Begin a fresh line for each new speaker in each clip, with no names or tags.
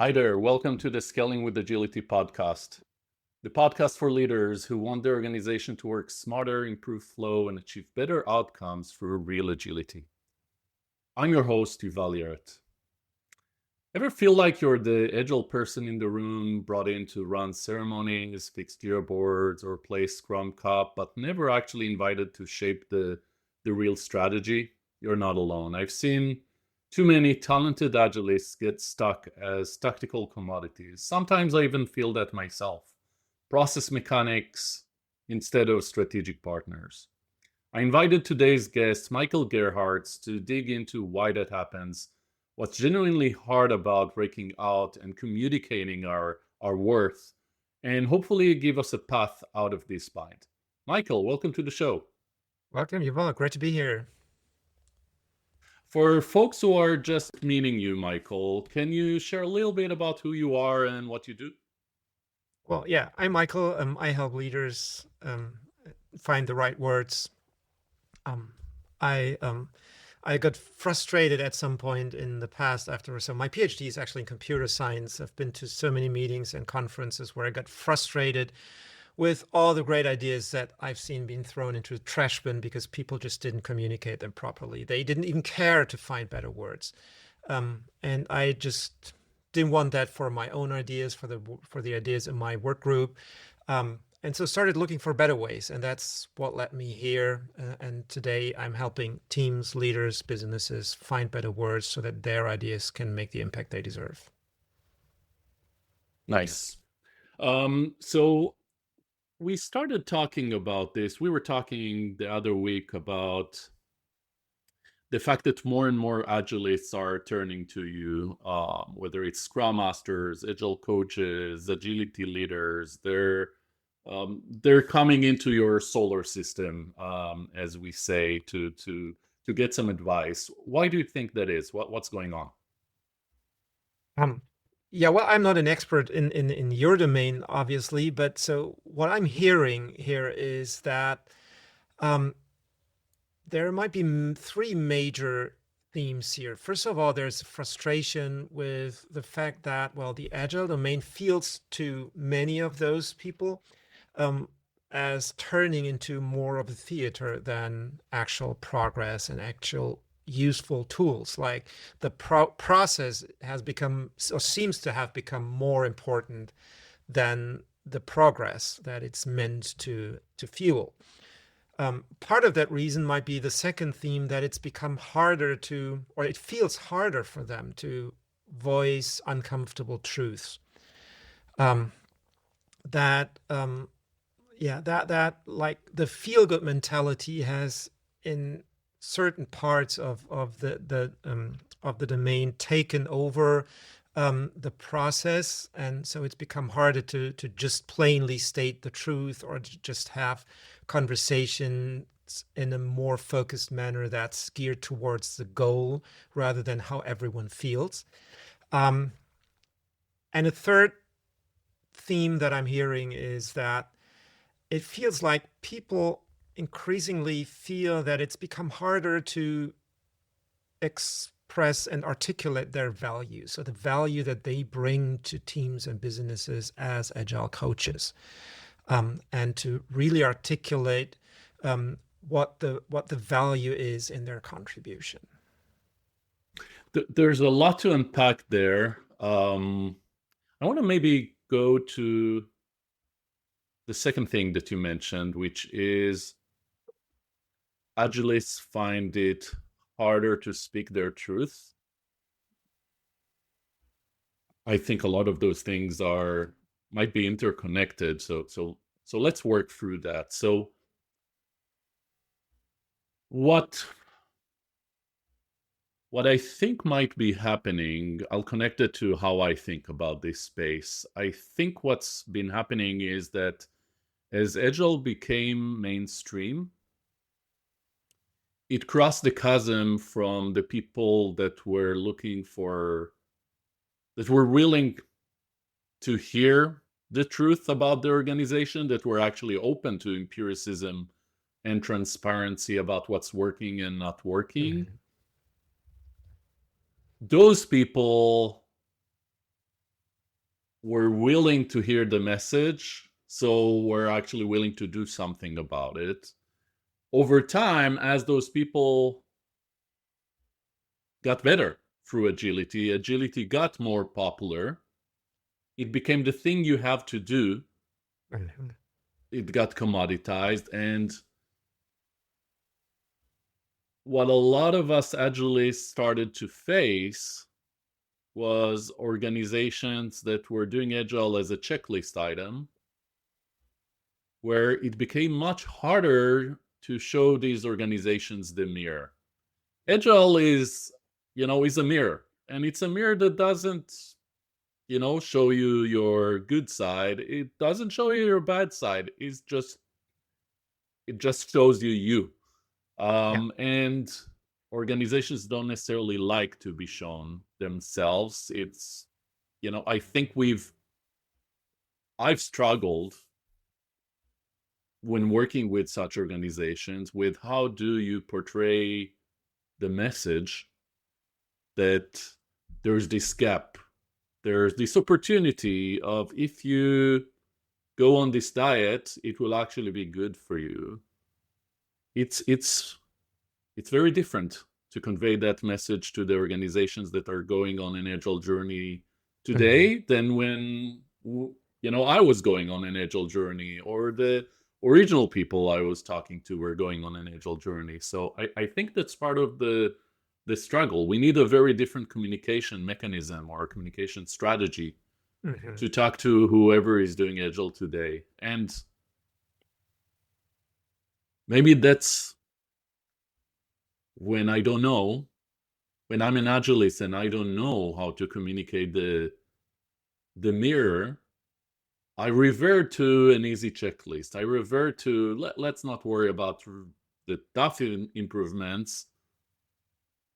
Hi there. Welcome to the Scaling with Agility podcast, the podcast for leaders who want their organization to work smarter, improve flow, and achieve better outcomes through real agility. I'm your host, Yuval. Ever feel like you're the agile person in the room, brought in to run ceremonies, fix Jira boards, or play Scrum Cup, but never actually invited to shape the real strategy? You're not alone. I've seen too many talented agilists get stuck as tactical commodities. Sometimes I even feel that myself. Process mechanics instead of strategic partners. I invited today's guest, Michael Gerharz, to dig into why that happens, what's genuinely hard about breaking out and communicating our worth, and hopefully give us a path out of this bind. Michael, welcome to the show.
Welcome, Yuval. Great to be here.
For folks who are just meeting you, Michael, can you share a little bit about who you are and what you do?
Well, yeah, I'm Michael. I help leaders find the right words. Um, I I got frustrated at some point in the past after so my PhD is actually in computer science. I've been to so many meetings and conferences where I got frustrated with all the great ideas that I've seen being thrown into the trash bin because people just didn't communicate them properly. They didn't even care to find better words. And I just didn't want that for my own ideas, for the ideas in my work group. And so started looking for better ways, and that's what led me here. And today I'm helping teams, leaders, businesses find better words so that their ideas can make the impact they deserve.
Nice. So we started talking about this. We were talking the other week about the fact that more and more agilists are turning to you, whether it's Scrum Masters, Agile coaches, agility leaders. They're coming into your solar system, as we say, to get some advice. Why do you think that is? What's going on?
Um, yeah, well, I'm not an expert in your domain, obviously, but so what I'm hearing here is that um, there might be three major themes here. First of all, there's frustration with the fact that, well, the agile domain feels to many of those people um, as turning into more of a theater than actual progress and actual useful tools. Like the process has become or seems to have become more important than the progress that it's meant to fuel. Part of that reason might be the second theme that it's become harder to, or it feels harder for them to voice uncomfortable truths. Um, that, yeah, that like the feel good mentality has in certain parts of the domain taken over the process, and so it's become harder to just plainly state the truth or to just have conversations in a more focused manner that's geared towards the goal rather than how everyone feels. Um, and a third theme that I'm hearing is that it feels like people increasingly feel that it's become harder to express and articulate their value. So the value that they bring to teams and businesses as agile coaches, and to really articulate what the value is in their contribution.
There's a lot to unpack there. I want to maybe go to the second thing that you mentioned, which is agilists find it harder to speak their truth. I think a lot of those things might be interconnected. So let's work through that. So what I think might be happening, I'll connect it to how I think about this space. I think what's been happening is that as Agile became mainstream, it crossed the chasm from the people that were willing to hear the truth about the organization, that were actually open to empiricism and transparency about what's working and not working.
Mm-hmm.
Those people we're willing to hear the message, so we're actually willing to do something about it. Over time, as those people got better through agility got more popular. It became the thing you have to do. It got commoditized. And what a lot of us agilists started to face was organizations that were doing Agile as a checklist item, where it became much harder to show these organizations the mirror. Agile is a mirror, and it's a mirror that doesn't show you your good side. It doesn't show you your bad side. It just shows you.
Yeah.
And organizations don't necessarily like to be shown themselves. It's I think I've struggled when working with such organizations with how do you portray the message that there's this gap, there's this opportunity of, if you go on this diet, it will actually be good for you. It's very different to convey that message to the organizations that are going on an agile journey today than when I was going on an agile journey, or the original people I was talking to were going on an agile journey. So I think that's part of the struggle. We need a very different communication mechanism or communication strategy to talk to whoever is doing agile today. And maybe that's when I'm an agilist and I don't know how to communicate the mirror, I revert to an easy checklist. I revert to let's not worry about the tough improvements.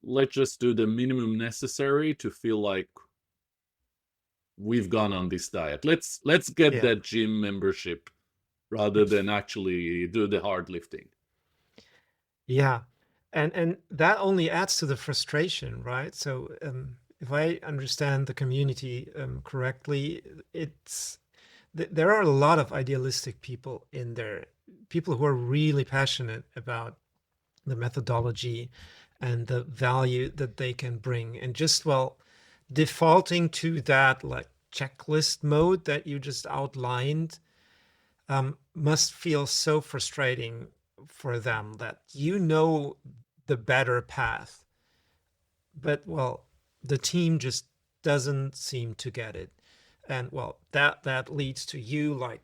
Let's just do the minimum necessary to feel like we've gone on this diet. Let's get that gym membership rather than actually do the hard lifting.
Yeah. And that only adds to the frustration, right? So if I understand the community correctly, there are a lot of idealistic people in there, people who are really passionate about the methodology and the value that they can bring, and just, well, defaulting to that like checklist mode that you just outlined must feel so frustrating for them, that the better path, but, well, the team just doesn't seem to get it. And, well, that leads to you like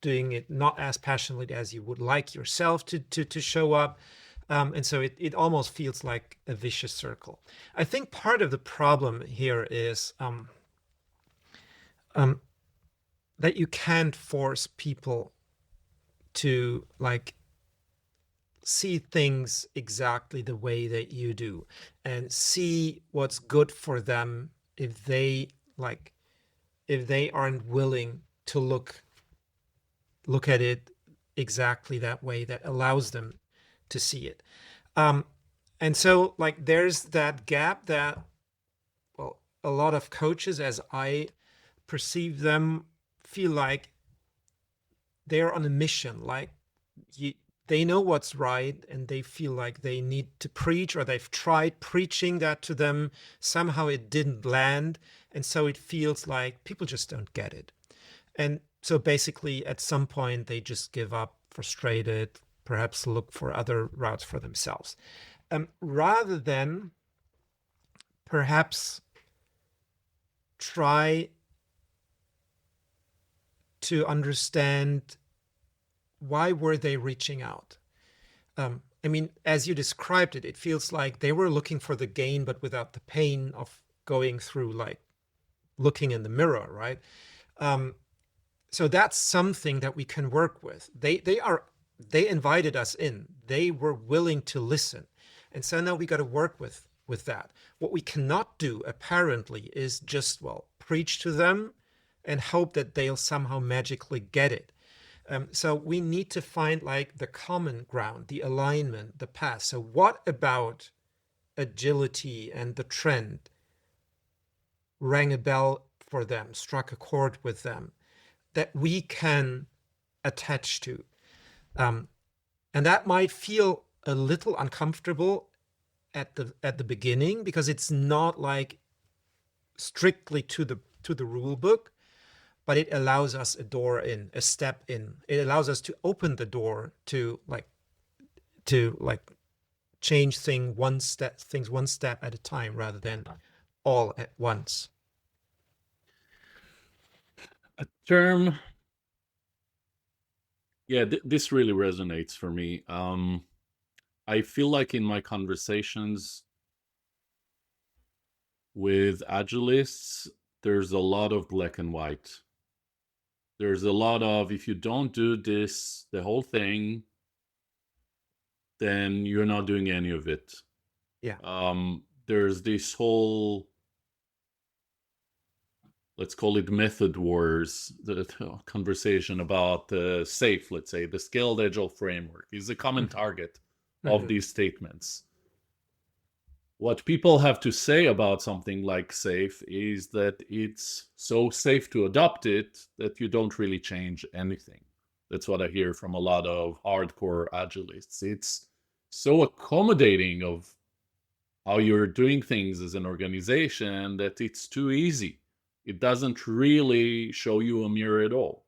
doing it not as passionately as you would like yourself to show up. And so it almost feels like a vicious circle. I think part of the problem here is that you can't force people to like see things exactly the way that you do and see what's good for them if they aren't willing to look at it exactly that way that allows them to see it. And so like there's that gap that, well, a lot of coaches, as I perceive them, feel like they're on a mission. Like they know what's right, and they feel like they need to preach, or they've tried preaching that to them. Somehow it didn't land. And so it feels like people just don't get it. And so basically at some point they just give up, frustrated, perhaps look for other routes for themselves. Rather than perhaps try to understand why were they reaching out. I mean, as you described it, it feels like they were looking for the gain, but without the pain of going through, like, looking in the mirror, right? So that's something that we can work with. They invited us in. They were willing to listen. And so now we got to work with that. What we cannot do, apparently, is just, well, preach to them and hope that they'll somehow magically get it. So we need to find like the common ground, the alignment, the path. So what about agility and the trend rang a bell for them, struck a chord with them, that we can attach to. And that might feel a little uncomfortable at the beginning, because it's not like strictly to the rule book, but it allows us a step in. It allows us to open the door to change things one step at a time, rather than all at once.
A term, yeah, this really resonates for me. I feel like in my conversations with agilists, there's a lot of black and white. There's a lot of, if you don't do this, the whole thing, then you're not doing any of it.
Yeah.
There's this whole, let's call it method wars, the conversation about the SAFe, let's say, the Scaled Agile Framework is a common target of these statements. What people have to say about something like SAFe is that it's so safe to adopt it that you don't really change anything. That's what I hear from a lot of hardcore agilists. It's so accommodating of how you're doing things as an organization that it's too easy. It doesn't really show you a mirror at all.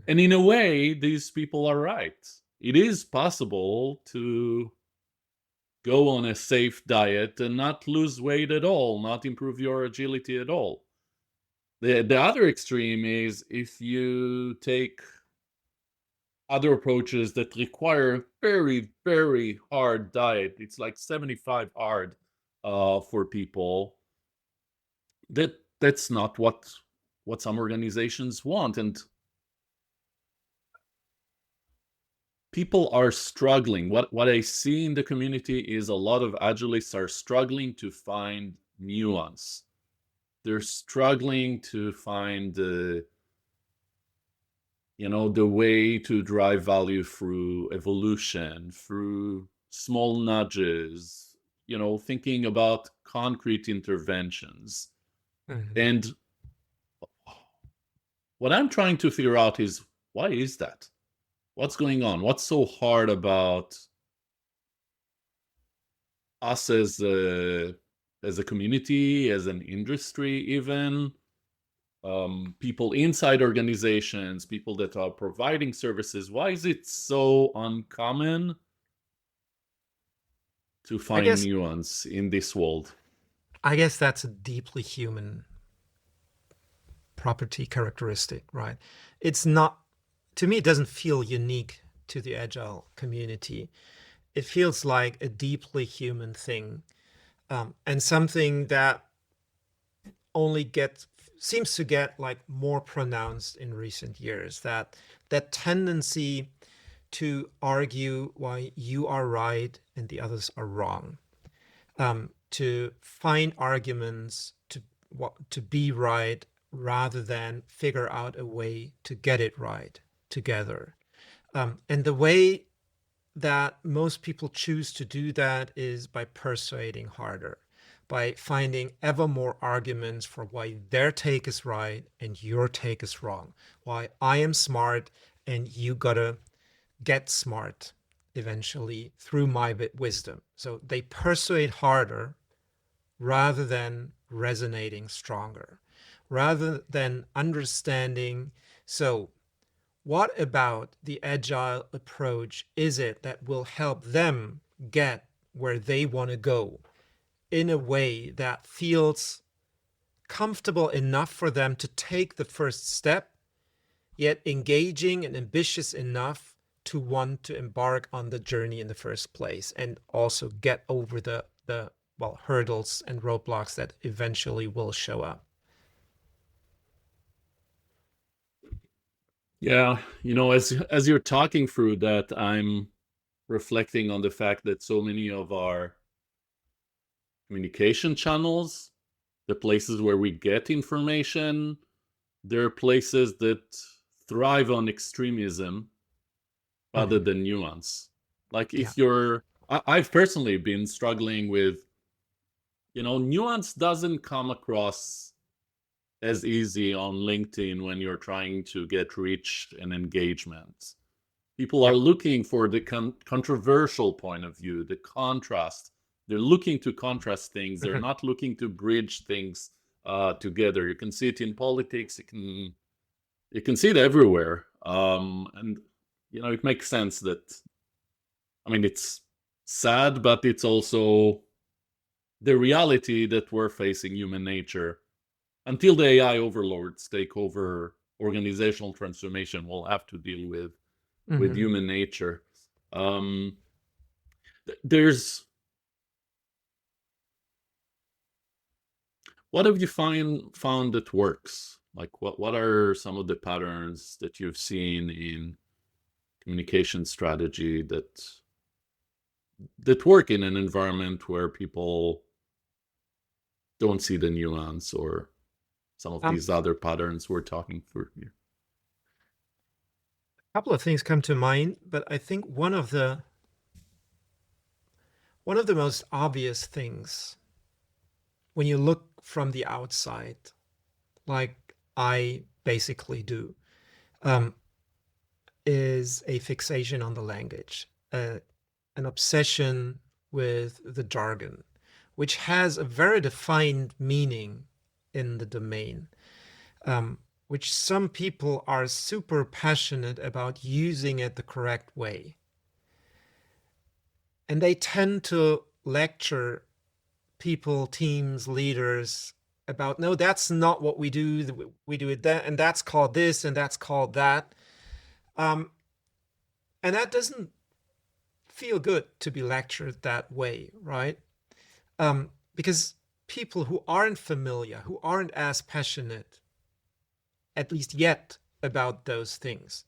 And in a way, these people are right. It is possible to go on a safe diet and not lose weight at all, not improve your agility at all. The other extreme is if you take other approaches that require very, very hard diet. It's like 75 hard for people. That's not what some organizations want. And people are struggling. What I see in the community is a lot of agilists are struggling to find nuance. They're struggling to find the way to drive value through evolution, through small nudges, thinking about concrete interventions. And what I'm trying to figure out is, why is that? What's going on? What's so hard about us as a community, as an industry even? People inside organizations, people that are providing services, why is it so uncommon to find nuance in this world?
I guess that's a deeply human property characteristic, right? It's not, to me, it doesn't feel unique to the Agile community. It feels like a deeply human thing, and something that only seems to get like more pronounced in recent years, that tendency to argue why you are right and the others are wrong, to find arguments to be right rather than figure out a way to get it right together. And the way that most people choose to do that is by persuading harder, by finding ever more arguments for why their take is right and your take is wrong, why I am smart and you gotta get smart eventually through my wisdom. So they persuade harder rather than resonating stronger, rather than understanding, so what about the Agile approach is it that will help them get where they want to go in a way that feels comfortable enough for them to take the first step, yet engaging and ambitious enough to want to embark on the journey in the first place, and also get over the hurdles and roadblocks that eventually will show up.
Yeah, as you're talking through that, I'm reflecting on the fact that so many of our communication channels, the places where we get information, they're places that thrive on extremism rather than nuance. Like if I've personally been struggling with, nuance doesn't come across as easy on LinkedIn when you're trying to get reach and engagement. People are
Yep.
looking for the controversial point of view, the contrast. They're looking to contrast things. They're
Mhm.
not looking to bridge things together. You can see it in politics. You can see it everywhere. And it makes sense that, I mean, it's sad, but it's also the reality that we're facing human nature. Until the AI overlords take over organizational transformation, we'll have to deal with
Mhm.
human nature. Um, there's What have you found that works? Like what are some of the patterns that you've seen in communication strategy that work in an environment where people don't see the nuance or some of
Um,
these other patterns we're talking through here?
a couple of things come to mind, but I think one of the most obvious things when you look from the outside, like I basically do, um, is a fixation on the language, an obsession with the jargon, which has a very defined meaning in the domain, which some people are super passionate about using it the correct way. And they tend to lecture people, teams, leaders about, no, that's not what we do. We do it that, and that's called this, and that's called that. Um, and that doesn't feel good to be lectured that way, right? Because people who aren't familiar, who aren't as passionate, at least yet, about those things,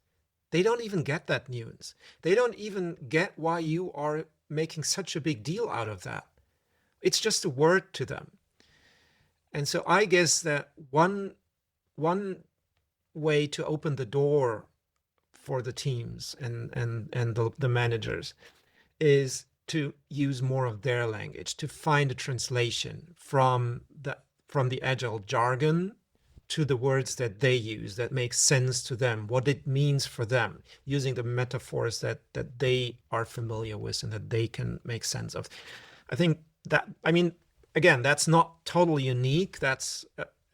they don't even get that nuance. They don't even get why you are making such a big deal out of that. It's just a word to them. And so I guess that one way to open the door for the teams and the managers is to use more of their language, to find a translation from the agile jargon to the words that they use that make sense to them, what it means for them, using the metaphors that they are familiar with and that they can make sense of. I think that, I mean, again, that's not totally unique. That's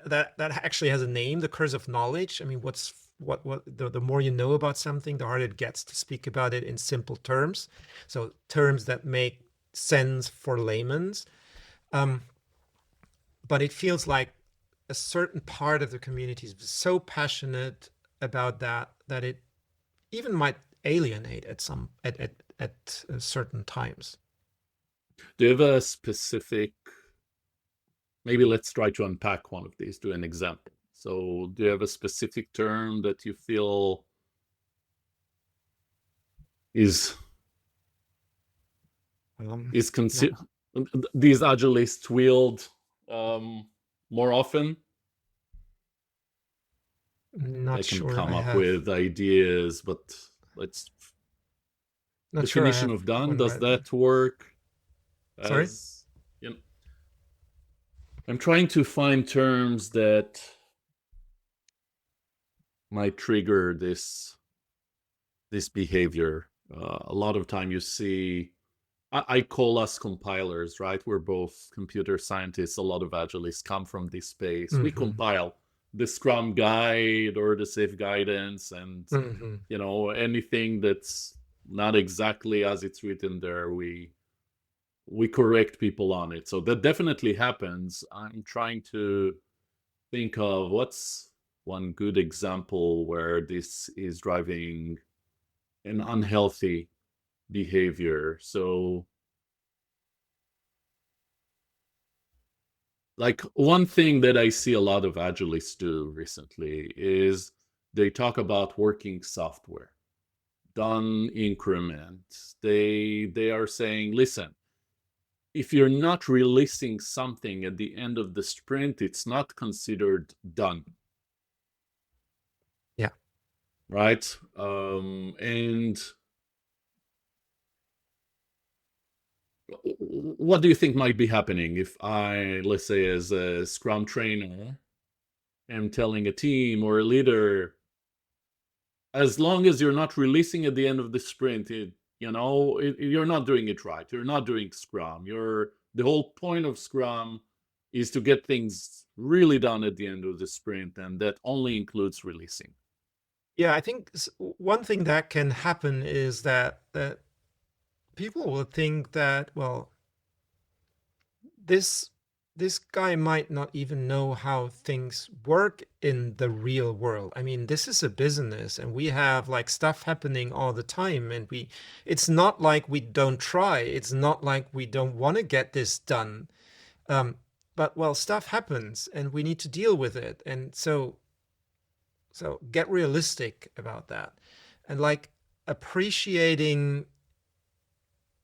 that actually has a name, the curse of knowledge. I mean, the more you know about something, the harder it gets to speak about it in simple terms. So terms that make sense for layman's. Um, but it feels like a certain part of the community is so passionate about that it even might alienate at certain times.
Do you have a specific, maybe let's try to unpack one of these, do an example. So do you have a specific term that you feel is is
No,
considered, these agilists wield more often? I
not
can
sure I
come up
have.
with ideas, but let's
Not sure I
definition
have
of done.
one
Does
right now.
that work?
Sorry?
As you know, I'm trying to find terms that might trigger this behavior. A lot of time you see, I call us compilers, right? We're both computer scientists. A lot of agilists come from this space. We
Mm-hmm.
compile the Scrum guide or the safe guidance, and
Mm-hmm.
anything that's not exactly as it's written there, we correct people on it. So that definitely happens. I'm trying to think of what's one good example where this is driving an unhealthy behavior. So, like, one thing that I see a lot of agilists do recently is they talk about working software, done increments. They are saying, listen, if you're not releasing something at the end of the sprint, it's not considered done,
Yeah.
right? And what do you think might be happening if I, let's say, as a Scrum trainer, am telling a team or a leader, as long as you're not releasing at the end of the sprint, you're not doing it right. You're not doing Scrum. The whole point of Scrum is to get things really done at the end of the sprint, and that only includes releasing.
Yeah, I think one thing that can happen is that people will think that, well, this guy might not even know how things work in the real world. I mean, this is a business and we have like stuff happening all the time, and it's not like we don't try. It's not like we don't want to get this done. But well, stuff happens and we need to deal with it. And so get realistic about that, and like appreciating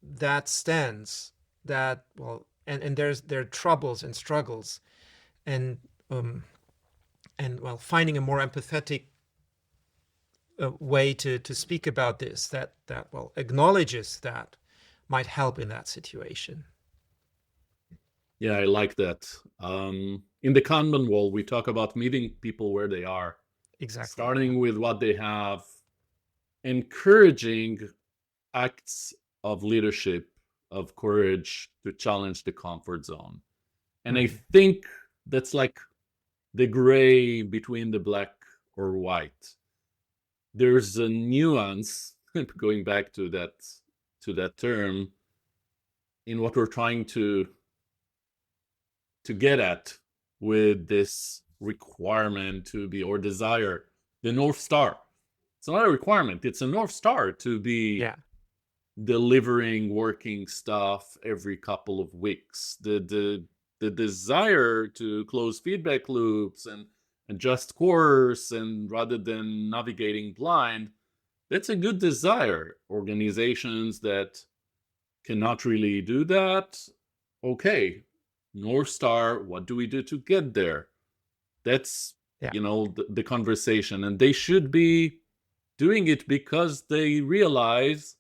that stance, that well, and there are troubles and struggles, and well, finding a more empathetic way to speak about this, that well acknowledges that, might help in that situation.
Yeah, I like that. In the Kanban wall, we talk about meeting people where they are,
Exactly.
starting with what they have, encouraging acts of leadership, of courage to challenge the comfort zone. And I think that's like the gray between the black or white. There's a nuance, going back to that term, in what we're trying to get at with this requirement to be, or desire, the North Star. It's not a requirement, it's a North Star to be delivering working stuff every couple of weeks. The desire to close feedback loops and adjust course, and rather than navigating blind, that's a good desire. Organizations that cannot really do that, okay, North Star, what do we do to get there? That's the conversation, and they should be doing it because they realize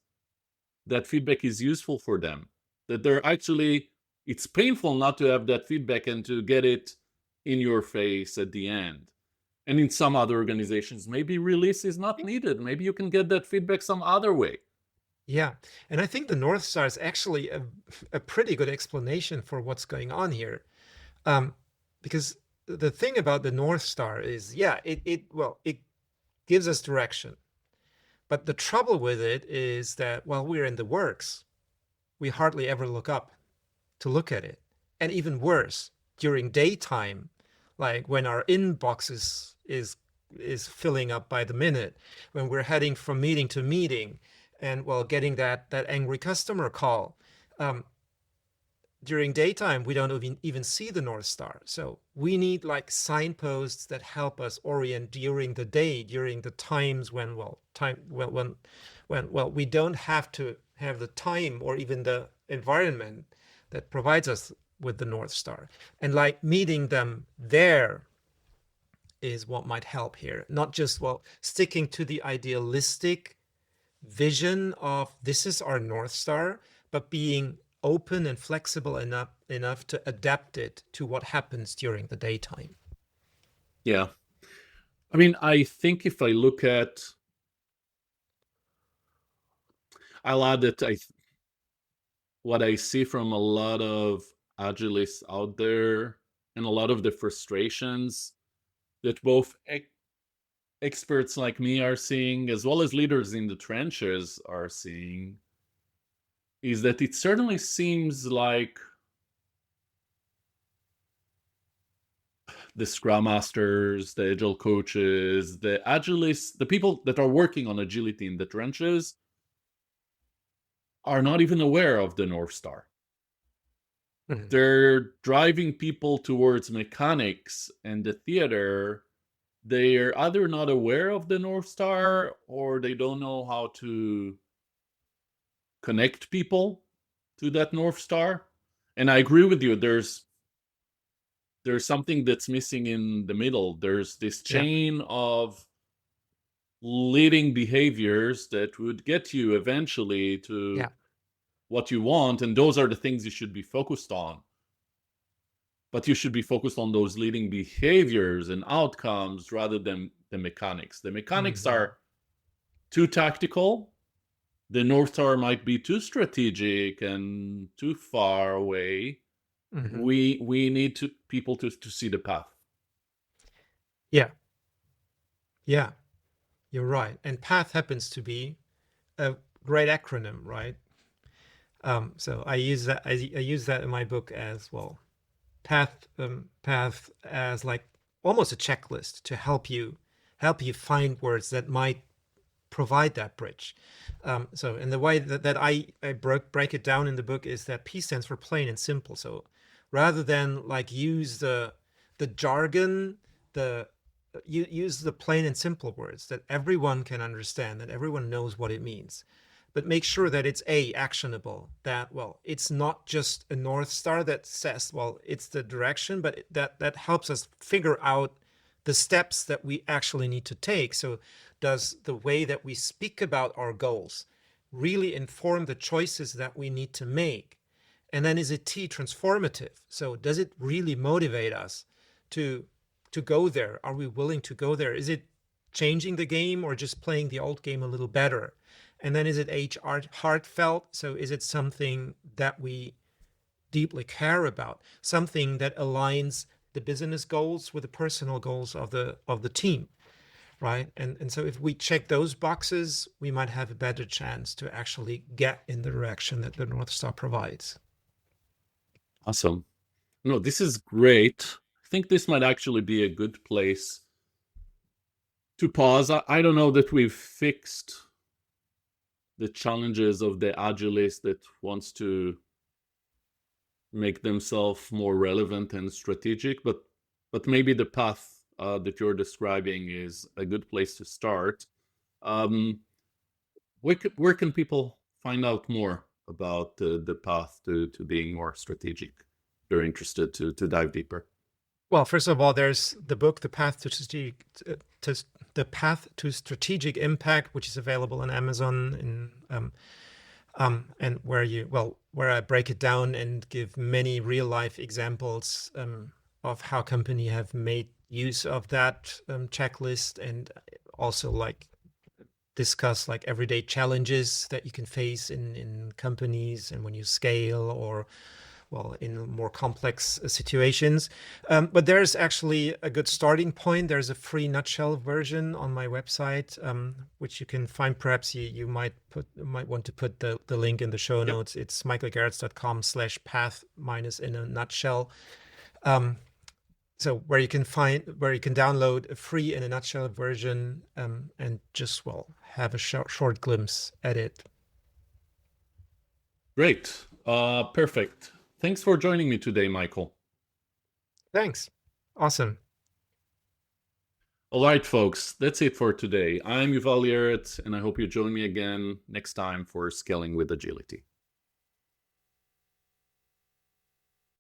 that feedback is useful for them, that they're actually, it's painful not to have that feedback and to get it in your face at the end. And in some other organizations, maybe release is not needed. Maybe you can get that feedback some other way.
Yeah, and I think the North Star is actually a pretty good explanation for what's going on here, because the thing about the North Star is, it gives us direction, but the trouble with it is that while we're in the works, we hardly ever look up to look at it, and even worse, during daytime, like when our inbox is filling up by the minute, when we're heading from meeting to meeting, and well, getting that angry customer call. During daytime, we don't even see the North Star. So we need like signposts that help us orient during the day, during the times when we don't have to have the time or even the environment that provides us with the North Star. And like meeting them there is what might help here. Not just, well, sticking to the idealistic vision of this is our North Star, but being open and flexible enough to adapt it to what happens during the daytime.
Yeah. I mean, I think if I look at, I'll add that what I see from a lot of agilists out there, and a lot of the frustrations that both experts like me are seeing, as well as leaders in the trenches are seeing, is that it certainly seems like the Scrum Masters, the Agile coaches, the agilists, the people that are working on agility in the trenches are not even aware of the North Star. Mm-hmm. They're driving people towards mechanics and the theater. They're either not aware of the North Star, or they don't know how to connect people to that North Star. And I agree with you. There's something that's missing in the middle. There's this chain of leading behaviors that would get you eventually to what you want, and those are the things you should be focused on. but you should be focused on those leading behaviors and outcomes rather than the mechanics. The mechanics are too tactical. The North Star might be too strategic and too far away. We need people to see the path.
Yeah. You're right. And PATH happens to be a great acronym, right? So I use that. I use that in my book as well. PATH as like almost a checklist to help you find words that might provide that bridge. So in the way that I break it down in the book is that P stands for plain and simple. So rather than like use the jargon, use the plain and simple words that everyone can understand, that everyone knows what it means. But make sure that it's actionable, that, well, it's not just a North Star that says, well, it's the direction, but that helps us figure out the steps that we actually need to take. So does the way that we speak about our goals really inform the choices that we need to make? And then is it transformative? So does it really motivate us to go there? Are we willing to go there? Is it changing the game or just playing the old game a little better? And then is it heartfelt? So is it something that we deeply care about? Something that aligns the business goals with the personal goals of the team, right? And so if we check those boxes, we might have a better chance to actually get in the direction that the North Star provides.
Awesome. No, this is great. I think this might actually be a good place to pause. I don't know that we've fixed the challenges of the agilist that wants to make themselves more relevant and strategic, but maybe the path that you're describing is a good place to start. Where can people find out more about the path to being more strategic? They're interested to dive deeper.
Well, first of all, there's the book, The Path to Strategic Impact, which is available on Amazon, and where I break it down and give many real life examples of how company have made use of that checklist, and also like discuss like everyday challenges that you can face in companies and when you scale, or in more complex situations. But there's actually a good starting point. There's a free nutshell version on my website, which you can find. Perhaps you might want to put the link in the show notes. It's michaelgerharz.com/path in a nutshell. So where you can download a free in a nutshell version, and just have a short glimpse at it.
Great. Perfect. Thanks for joining me today, Michael.
Thanks. Awesome.
All right, folks, that's it for today. I'm Yuval, and I hope you join me again next time for Scaling with Agility.